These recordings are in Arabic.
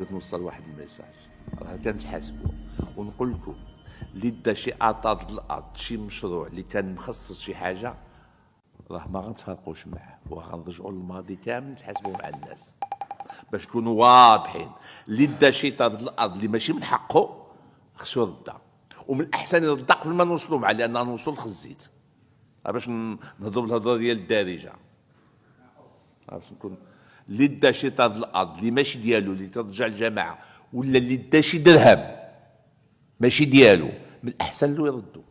بغيت نوصل واحد الميساج، راه كنتحاسبوا ونقول لكم اللي دا شي اطاد الارض شي مشروع اللي كان مخصص شي حاجه راه ما غنتفارقوش معاه وغنرجعوا للماضي كامل نتحاسبوا مع الناس باش نكونوا واضحين. اللي دا شي طرد الارض اللي ماشي من حقه خصو يردها، ومن الاحسن يردها قبل ما نوصلوا معاه لان نوصلوا لخزيت باش نهضروا بالهضره ديال الدارجه. باش نكون اللي دا شي طرد الارض اللي ماشي ديالو اللي ترجع للجماعه، ولا اللي دا شي درهم ماشي ديالو، من الاحسن له يردو.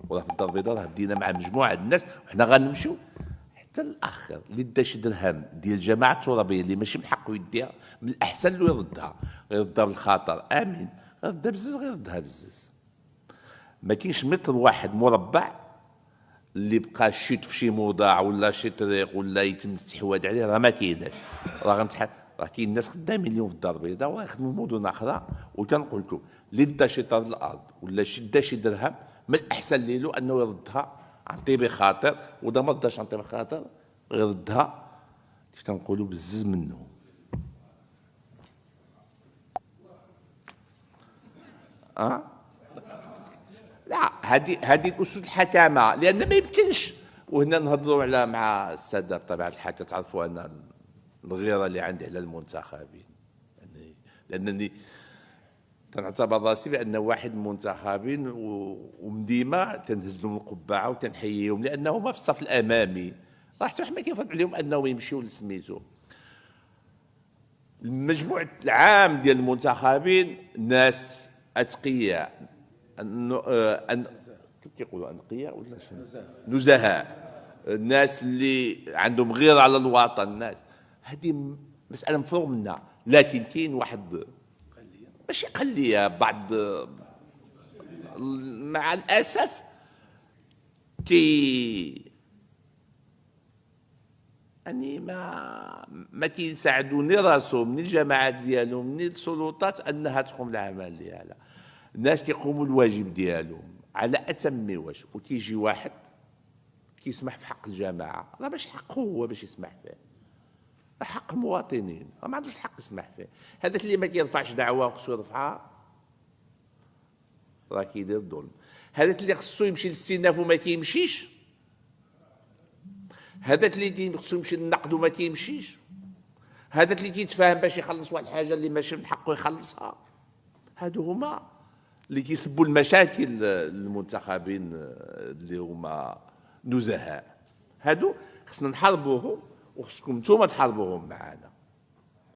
وراه في الدار البيضاء راه بدينا مع مجموعه الناس وحنا غنمشيو حتى الاخر. اللي دا شي درهم ديال الجماعه الترابيه اللي ماشي من حقه يديها، من الاحسن له يردها، يردها بالخاطر امين، غيردها بزز غيردها بزز. ما كاينش متر واحد مربع اللي بقى شيت في شي موضع ولا شي طريق ولا يتم الاستحواذ عليه، راه ما كايناش. راه كاين ناس خدامين اليوم في الدار البيضاء ويخدموا مدن اخرى، وكنقول لكم اللي دا شي طرد الارض ولا دا شي درهم، من الاحسن له انه يردها عن طيب خاطر، ودا ما رداش عن طيب خاطر يردها كيف تنقولوا بزز منه. لا، هذه الاسس الحكامه، لان ما يمكنش. وهنا نهضروا على مع الساده بطبيعه الحال، كتعرفوا ان الغيره اللي عندي على المنتخبين، يعني لانني تنعتبر راسي بان واحد من المنتخبين وديما تنهز لهم القبعه وتنحييهم لانهم في الصف الامامي. راه حتى ما كيفرض عليهم انهم يمشيوا لسميتو. المجموع العام ديال المنتخبين ناس اتقياء، كيف كيقولوا انقياء ولا نزهاء، الناس اللي عندهم غيره على الوطن. الناس هذه مساله مفروغ منها، لكن كاين واحد ماشي قليه، بعض مع الاسف يعني ما كيساعدوني راسهم من الجماعات ديالهم من السلطات انها تقوم العمل ديالها. الناس كيقوموا الواجب ديالهم على اتم وجه، وكيجي واحد كيسمح في حق الجماعه، راه ماشي حقه هو باش يسمح فيه، حق المواطنين، ما عندوش الحق يسمح فيه. هذاك اللي ما كيرفعش دعوه خصو يرفعها، راه كيدير الظلم. هذاك اللي خصو يمشي للاستئناف وما كيمشيش، هذاك اللي خصو يمشي للنقد وما كيمشيش، هذاك اللي كيتفاهم باش يخلص واحد الحاجه اللي ماشي من حقه يخلصها، هادو هما اللي كيسبوا المشاكل المنتخبين اللي هما نزهاء. هادو خصنا نحاربوهم وخصكم نتوما تحاربوهم معنا.